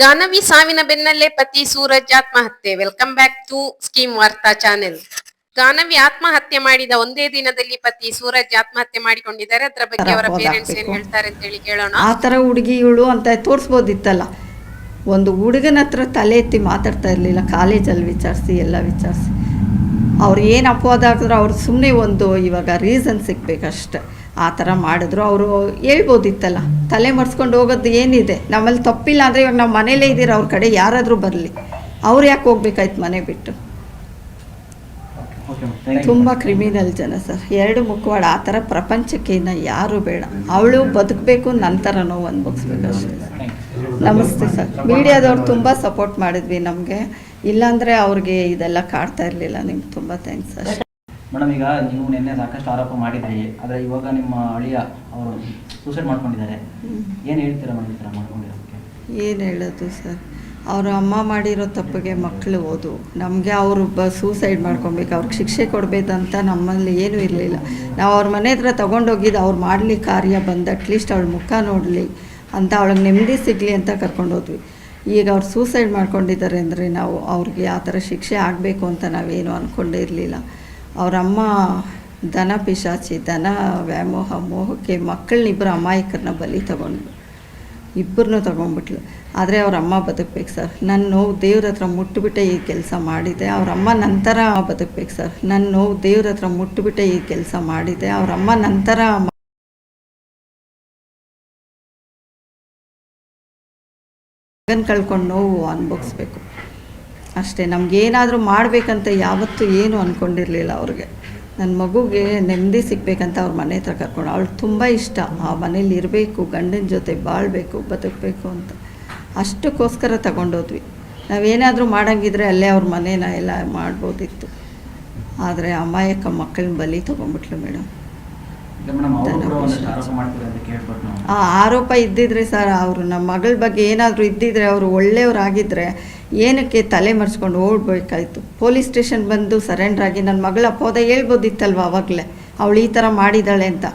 ಗಾನವಿ ಸಾವಿನ ಬೆನ್ನಲ್ಲೇ ಪತಿ ಸೂರಜ್ ಆತ್ಮಹತ್ಯೆ. ವೆಲ್ಕಮ್ ಬ್ಯಾಕ್ ಟು ಸ್ಕೀಮ್ ವಾರ್ತಾ ಚಾನೆಲ್. ಗಾನವಿ ಆತ್ಮಹತ್ಯೆ ಮಾಡಿದ ಒಂದೇ ದಿನದಲ್ಲಿ ಪತಿ ಸೂರಜ್ ಆತ್ಮಹತ್ಯೆ ಮಾಡಿಕೊಂಡಿದ್ದಾರೆ. ಅದರ ಬಗ್ಗೆ ಅವರ ಪೇರೆಂಟ್ಸ್ ಏನ್ ಹೇಳ್ತಾರೆ ಅಂತ ಹೇಳಿ ಕೇಳೋಣ. ಆ ಥರ ಹುಡುಗಿಗಳು ಅಂತ ತೋರಿಸ್ಬೋದಿತ್ತಲ್ಲ. ಒಂದು ಹುಡುಗನ ಹತ್ರ ತಲೆ ಎತ್ತಿ ಮಾತಾಡ್ತಾ ಇರಲಿಲ್ಲ. ಕಾಲೇಜಲ್ಲಿ ವಿಚಾರಿಸಿ ಎಲ್ಲ ವಿಚಾರಿಸಿ ಅವ್ರು ಏನು ಅಪವಾದ ಹಾಕಿದ್ರು ಅವ್ರು ಸುಮ್ಮನೆ ಒಂದು ಇವಾಗ ರೀಸನ್ ಸಿಗ್ಬೇಕಷ್ಟೆ. ಆ ಥರ ಮಾಡಿದ್ರು. ಅವರು ಹೇಳ್ಬೋದಿತ್ತಲ್ಲ. ತಲೆ ಮರೆಸ್ಕೊಂಡು ಹೋಗೋದು ಏನಿದೆ, ನಮ್ಮಲ್ಲಿ ತಪ್ಪಿಲ್ಲ ಅಂದರೆ ಇವಾಗ ನಾವು ಮನೇಲೇ ಇದ್ದೀರ, ಅವ್ರ ಕಡೆ ಯಾರಾದರೂ ಬರಲಿ, ಅವ್ರು ಯಾಕೆ ಹೋಗ್ಬೇಕಾಯ್ತು ಮನೆ ಬಿಟ್ಟು? ತುಂಬ ಕ್ರಿಮಿನಲ್ ಜನ ಸರ್. ಎರಡು ಮುಖವಾಡ. ಆ ಥರ ಪ್ರಪಂಚಕ್ಕೆ ಇನ್ನು ಯಾರೂ ಬೇಡ. ಅವಳು ಬದುಕಬೇಕು, ನಂತರ ನೋವು ಅನ್ಭವಿಸ್ಬೇಕಷ್ಟೇ. ನಮಸ್ತೆ ಸರ್. ಮೀಡಿಯಾದವ್ರು ತುಂಬ ಸಪೋರ್ಟ್ ಮಾಡಿದ್ವಿ ನಮಗೆ. ಇಲ್ಲಾಂದರೆ ಅವ್ರಿಗೆ ಇದೆಲ್ಲ ಕಾಡ್ತಾ ಇರಲಿಲ್ಲ. ನಿಮ್ಗೆ ತುಂಬ ಥ್ಯಾಂಕ್ಸ್ ಸರ್. ಮೇಡಮ್, ಈಗ ನೀವು ನಿನ್ನೆ ಸಾಕಷ್ಟು ಆರೋಪ ಮಾಡಿದ್ರಿ, ಆದರೆ ಇವಾಗ ನಿಮ್ಮ ಅಳಿಯ ಅವರು ಸೂಸೈಡ್ ಮಾಡ್ಕೊಂಡಿದ್ದಾರೆ. ಏನು ಹೇಳ್ತೀರಾ ಮೇಡಮ್ ಈ ಥರ ಮಾಡ್ಕೊಂಡಿರೋದಕ್ಕೆ? ಏನು ಹೇಳೋದು ಸರ್, ಅವ್ರ ಅಮ್ಮ ಮಾಡಿರೋ ತಪ್ಪಿಗೆ ಮಕ್ಕಳು ಓದು. ನಮಗೆ ಅವರು ಸೂಸೈಡ್ ಮಾಡ್ಕೊಬೇಕು, ಅವ್ರಿಗೆ ಶಿಕ್ಷೆ ಕೊಡಬೇಕಂತ ನಮ್ಮಲ್ಲಿ ಏನೂ ಇರಲಿಲ್ಲ. ನಾವು ಅವ್ರ ಮನೆ ಹತ್ರ ತೊಗೊಂಡೋಗಿದ್ದು ಅವ್ರು ಮಾಡಲಿ ಕಾರ್ಯ ಬಂದು ಅಟ್ಲೀಸ್ಟ್ ಅವಳ ಮುಖ ನೋಡಲಿ ಅಂತ, ಅವಳಿಗೆ ನೆಮ್ಮದಿ ಸಿಗಲಿ ಅಂತ ಕರ್ಕೊಂಡೋದ್ವಿ. ಈಗ ಅವ್ರು ಸೂಸೈಡ್ ಮಾಡ್ಕೊಂಡಿದ್ದಾರೆ ಅಂದರೆ ನಾವು ಅವ್ರಿಗೆ ಆ ಥರ ಶಿಕ್ಷೆ ಆಗಬೇಕು ಅಂತ ನಾವೇನು ಅಂದ್ಕೊಂಡೇ ಇರಲಿಲ್ಲ. ಅವರಮ್ಮ ದನ ಪಿಶಾಚಿ, ದನ ವ್ಯಾಮೋಹ ಮೋಹಕ್ಕೆ ಮಕ್ಕಳನ್ನಿಬ್ಬರು ಅಮಾಯಕರನ್ನ ಬಲಿ ತಗೊಂಡ್ರು. ಇಬ್ಬರನ್ನೂ ತೊಗೊಂಡ್ಬಿಟ್ಲು. ಆದರೆ ಅವ್ರ ಅಮ್ಮ ಬದುಕಬೇಕು ಸರ್. ನನ್ನ ನೋವು ದೇವ್ರ ಹತ್ರ ಮುಟ್ಟುಬಿಟ್ಟೆ ಈ ಕೆಲಸ ಮಾಡಿದೆ. ಅವರಮ್ಮ ನಂತರ ಬದುಕಬೇಕು ಸರ್. ನನ್ನ ನೋವು ದೇವ್ರ ಹತ್ರ ಮುಟ್ಟುಬಿಟ್ಟೆ ಈ ಕೆಲಸ ಮಾಡಿದೆ. ಅವರಮ್ಮ ನಂತರ ಮಗನ ಕಳ್ಕೊಂಡು ನೋವು ಅನುಭವಿಸ್ಬೇಕು ಅಷ್ಟೇ. ನಮಗೇನಾದರೂ ಮಾಡಬೇಕಂತ ಯಾವತ್ತೂ ಏನು ಅಂದ್ಕೊಂಡಿರಲಿಲ್ಲ. ಅವ್ರಿಗೆ ನನ್ನ ಮಗುಗೆ ನೆಮ್ಮದಿ ಸಿಗಬೇಕಂತ ಅವ್ರ ಮನೆ ಹತ್ರ ಕರ್ಕೊಂಡು, ಅವಳು ತುಂಬ ಇಷ್ಟ ಆ ಮನೇಲಿ ಇರಬೇಕು, ಗಂಡನ ಜೊತೆ ಬಾಳಬೇಕು, ಬದುಕಬೇಕು ಅಂತ. ಅಷ್ಟಕ್ಕೋಸ್ಕರ ತಗೊಂಡೋದ್ವಿ. ನಾವೇನಾದರೂ ಮಾಡೋಂಗಿದ್ರೆ ಅಲ್ಲೇ ಅವ್ರ ಮನೇನ ಎಲ್ಲ ಮಾಡ್ಬೋದಿತ್ತು. ಆದರೆ ಅಮಾಯಕ ಮಕ್ಕಳನ್ನ ಬಲಿ ತೊಗೊಂಡ್ಬಿಟ್ಲು ಮೇಡಮ್. ಆ ಆರೋಪ ಇದ್ದಿದ್ರೆ ಸರ್, ಅವರು ನಮ್ಮ ಮಗಳ ಬಗ್ಗೆ ಏನಾದರೂ ಇದ್ದಿದ್ರೆ, ಅವರು ಒಳ್ಳೆಯವರಾಗಿದ್ದರೆ ಏನಕ್ಕೆ ತಲೆ ಮರೆಸ್ಕೊಂಡು ಓಡ್ಬೇಕಾಯ್ತು? ಪೊಲೀಸ್ ಸ್ಟೇಷನ್ ಬಂದು ಸರೆಂಡರ್ ಆಗಿ ನನ್ನ ಮಗಳ ಅಪವಾದ ಹೇಳ್ಬೋದಿತ್ತಲ್ವ ಆವಾಗಲೇ, ಅವಳು ಈ ಥರ ಮಾಡಿದ್ದಾಳೆ ಅಂತ.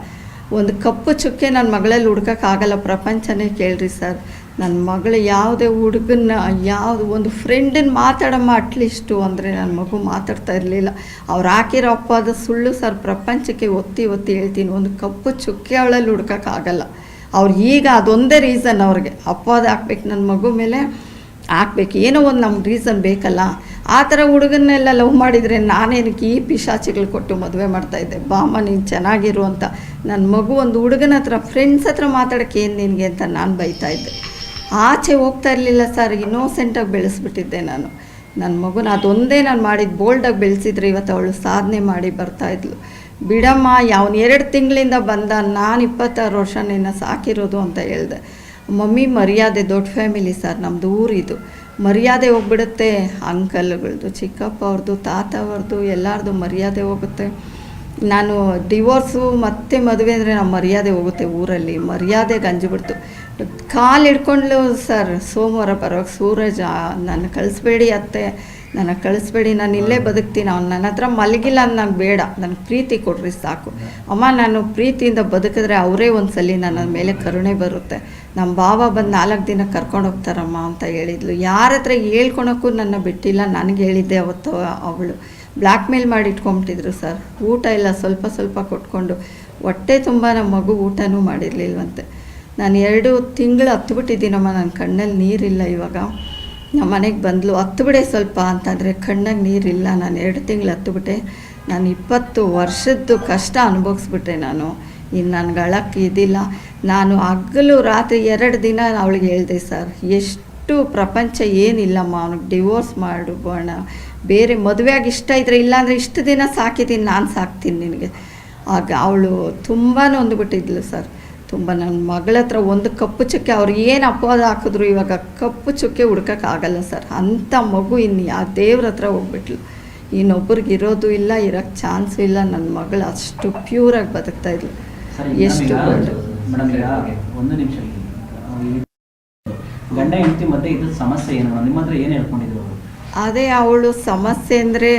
ಒಂದು ಕಪ್ಪು ಚುಕ್ಕೆ ನನ್ನ ಮಗಳಲ್ಲಿ ಹುಡ್ಕೋಕ್ಕಾಗಲ್ಲ. ಪ್ರಪಂಚನೇ ಕೇಳ್ರಿ ಸರ್. ನನ್ನ ಮಗಳು ಯಾವುದೇ ಹುಡುಗನ್ನ ಯಾವುದು ಒಂದು ಫ್ರೆಂಡನ್ನ ಮಾತಾಡಮ್ಮ ಅಟ್ಲೀಸ್ಟು ಅಂದರೆ ನನ್ನ ಮಗು ಮಾತಾಡ್ತಾ ಇರಲಿಲ್ಲ. ಅವ್ರು ಹಾಕಿರೋ ಅಪವಾದ ಸುಳ್ಳು ಸರ್. ಪ್ರಪಂಚಕ್ಕೆ ಒತ್ತಿ ಒತ್ತಿ ಹೇಳ್ತೀನಿ, ಒಂದು ಕಪ್ಪು ಚುಕ್ಕೆ ಅವಳಲ್ಲಿ ಹುಡ್ಕೋಕ್ಕಾಗಲ್ಲ. ಅವ್ರು ಈಗ ಅದೊಂದೇ ರೀಸನ್ ಅವ್ರಿಗೆ ಅಪವಾದ ಹಾಕ್ಬೇಕು, ನನ್ನ ಮಗು ಮೇಲೆ ಹಾಕ್ಬೇಕು. ಏನೋ ಒಂದು ನಮ್ಗೆ ರೀಸನ್ ಬೇಕಲ್ಲ. ಆ ಥರ ಹುಡುಗನ್ನೆಲ್ಲ ಲವ್ ಮಾಡಿದರೆ ನಾನೇನಕ್ಕೆ ಈ ಪಿಶಾಚಿಗಳು ಕೊಟ್ಟು ಮದುವೆ ಮಾಡ್ತಾಯಿದ್ದೆ? ಬಾಮ್ಮ ನೀನು ಚೆನ್ನಾಗಿರು ಅಂತ. ನನ್ನ ಮಗು ಒಂದು ಹುಡುಗನ ಹತ್ರ ಫ್ರೆಂಡ್ಸ್ ಹತ್ರ ಮಾತಾಡೋಕ್ಕೆ ಏನು ನಿನಗೆ ಅಂತ ನಾನು ಬೈತಾಯಿದ್ದೆ. ಆಚೆ ಹೋಗ್ತಾ ಇರಲಿಲ್ಲ ಸರ್. ಇನ್ನೋಸೆಂಟಾಗಿ ಬೆಳೆಸ್ಬಿಟ್ಟಿದ್ದೆ ನಾನು ನನ್ನ ಮಗುನ. ಅದೊಂದೇ ನಾನು ಮಾಡಿದ್ದು. ಬೋಲ್ಡಾಗಿ ಬೆಳೆಸಿದ್ರೆ ಇವತ್ತು ಅವಳು ಸಾಧನೆ ಮಾಡಿ ಬರ್ತಾಯಿದ್ಲು. ಬಿಡಮ್ಮ, ಯಾವನು 2 ತಿಂಗಳಿಂದ ಬಂದ, ನಾನು 26 ವರ್ಷ ನಿನ್ನ ಸಾಕಿರೋದು ಅಂತ ಹೇಳಿದೆ. ಮಮ್ಮಿ ಮರ್ಯಾದೆ, ದೊಡ್ಡ ಫ್ಯಾಮಿಲಿ ಸರ್ ನಮ್ಮದು ಊರಿದು. ಮರ್ಯಾದೆ ಹೋಗ್ಬಿಡುತ್ತೆ. ಅಂಕಲ್ಗಳದ್ದು, ಚಿಕ್ಕಪ್ಪ ಅವ್ರದ್ದು, ತಾತ ಅವ್ರದ್ದು, ಎಲ್ಲರದು ಮರ್ಯಾದೆ ಹೋಗುತ್ತೆ. ನಾನು ಡಿವೋರ್ಸು ಮತ್ತೆ ಮದುವೆ ಅಂದರೆ ನಮ್ಮ ಮರ್ಯಾದೆ ಹೋಗುತ್ತೆ ಊರಲ್ಲಿ. ಮರ್ಯಾದೆ ಗಂಜಿಬಿಡ್ತು. ಕಾಲು ಹಿಡ್ಕೊಂಡ್ಲು ಸರ್. ಸೋಮವಾರ ಬರೋಕ್ಕೆ ಸೂರಜ್, ನನ್ನ ಕಳಿಸ್ಬೇಡಿ ಅತ್ತೆ, ನನಗೆ ಕಳಿಸ್ಬೇಡಿ, ನಾನು ಇಲ್ಲೇ ಬದುಕ್ತೀನಿ, ಅವ್ನು ನನ್ನ ಹತ್ರ ಮಲಗಿಲ್ಲ ನನಗೆ ಬೇಡ, ನನಗೆ ಪ್ರೀತಿ ಕೊಡ್ರಿ ಸಾಕು. ಅಮ್ಮ, ನಾನು ಪ್ರೀತಿಯಿಂದ ಬದುಕಿದ್ರೆ ಅವರೇ ಒಂದು ಸಲ ನನ್ನ ಮೇಲೆ ಕರುಣೆ ಬರುತ್ತೆ. ನಮ್ಮ ಬಾವ ಬಂದು 4 ದಿನ ಕರ್ಕೊಂಡು ಹೋಗ್ತಾರಮ್ಮ ಅಂತ ಹೇಳಿದ್ಲು. ಯಾರ ಹತ್ರ ಹೇಳ್ಕೊಳಕ್ಕೂ ನನ್ನ ಬಿಟ್ಟಿಲ್ಲ. ನನಗೆ ಹೇಳಿದ್ದೆ ಅವತ್ತು. ಅವಳು ಬ್ಲ್ಯಾಕ್ ಮೇಲ್ ಮಾಡಿ ಇಟ್ಕೊಂಬಿಟ್ಟಿದ್ರು ಸರ್. ಊಟ ಎಲ್ಲ ಸ್ವಲ್ಪ ಸ್ವಲ್ಪ ಕೊಟ್ಕೊಂಡು, ಹೊಟ್ಟೆ ತುಂಬ ನಮ್ಮ ಮಗು ಊಟನೂ ಮಾಡಿರಲಿಲ್ವಂತೆ. ನಾನು 2 ತಿಂಗಳು ಹತ್ಬಿಟ್ಟಿದ್ದೀನಮ್ಮ, ನನ್ನ ಕಣ್ಣಲ್ಲಿ ನೀರಿಲ್ಲ. ಇವಾಗ ನಮ್ಮ ಮನೆಗೆ ಬಂದಳು, ಹತ್ಬಿಡೆ ಸ್ವಲ್ಪ ಅಂತಂದರೆ ಕಣ್ಣಾಗ ನೀರಿಲ್ಲ. ನಾನು 2 ತಿಂಗಳು ಹತ್ಬಿಟ್ಟೆ. ನಾನು 20 ವರ್ಷದ್ದು ಕಷ್ಟ ಅನುಭವಿಸ್ಬಿಟ್ಟೆ ನಾನು. ಇನ್ನು ನನಗೆ ಅಳಕ್ಕೆ ಇದಿಲ್ಲ. ನಾನು ಹಗಲು ರಾತ್ರಿ 2 ದಿನ ಅವಳಿಗೆ ಹೇಳಿದೆ ಸರ್, ಎಷ್ಟು ಪ್ರಪಂಚ ಏನಿಲ್ಲಮ್ಮ, ಅವನಿಗೆ ಡಿವೋರ್ಸ್ ಮಾಡೋಣ, ಬೇರೆ ಮದುವೆಯಾಗಿ ಇಷ್ಟ ಇದ್ದರೆ, ಇಲ್ಲಾಂದರೆ ಇಷ್ಟು ದಿನ ಸಾಕಿದ್ದೀನಿ, ನಾನು ಸಾಕ್ತೀನಿ ನಿನಗೆ. ಆಗ ಅವಳು ತುಂಬಾ ನೊಂದುಬಿಟ್ಟಿದ್ಲು ಸರ್. ತುಂಬ ನನ್ನ ಮಗಳ ಹತ್ರ ಒಂದು ಕಪ್ಪು ಚುಕ್ಕೆ, ಅವ್ರು ಏನು ಅಪವಾದ ಹಾಕಿದ್ರು ಇವಾಗ ಕಪ್ಪು ಚುಕ್ಕೆ ಹುಡ್ಕೋಕ್ಕಾಗಲ್ಲ ಸರ್. ಅಂಥ ಮಗು ಇನ್ನು ಯಾವ ದೇವ್ರ ಹತ್ರ ಹೋಗ್ಬಿಟ್ಲು. ಇನ್ನೊಬ್ರಿಗೆ ಇರೋದು ಇಲ್ಲ, ಇರೋಕ್ಕೆ ಚಾನ್ಸು ಇಲ್ಲ. ನನ್ನ ಮಗಳು ಅಷ್ಟು ಪ್ಯೂರಾಗಿ ಬದುಕ್ತಾ ಇದ್ಲು. ಎಷ್ಟು ಒಂದು ನಿಮಿಷ, ಗಂಡ ಹೆಂಡತಿ ಮಧ್ಯೆ ಇದ್ದ ಸಮಸ್ಯೆ ಏನು? ನಿಮ್ಮ ಹತ್ರ ಏನು ಹೇಳ್ಕೊಂಡಿದ್ರು? ಅದೇ ಅವಳು ಸಮಸ್ಯೆ ಅಂದರೆ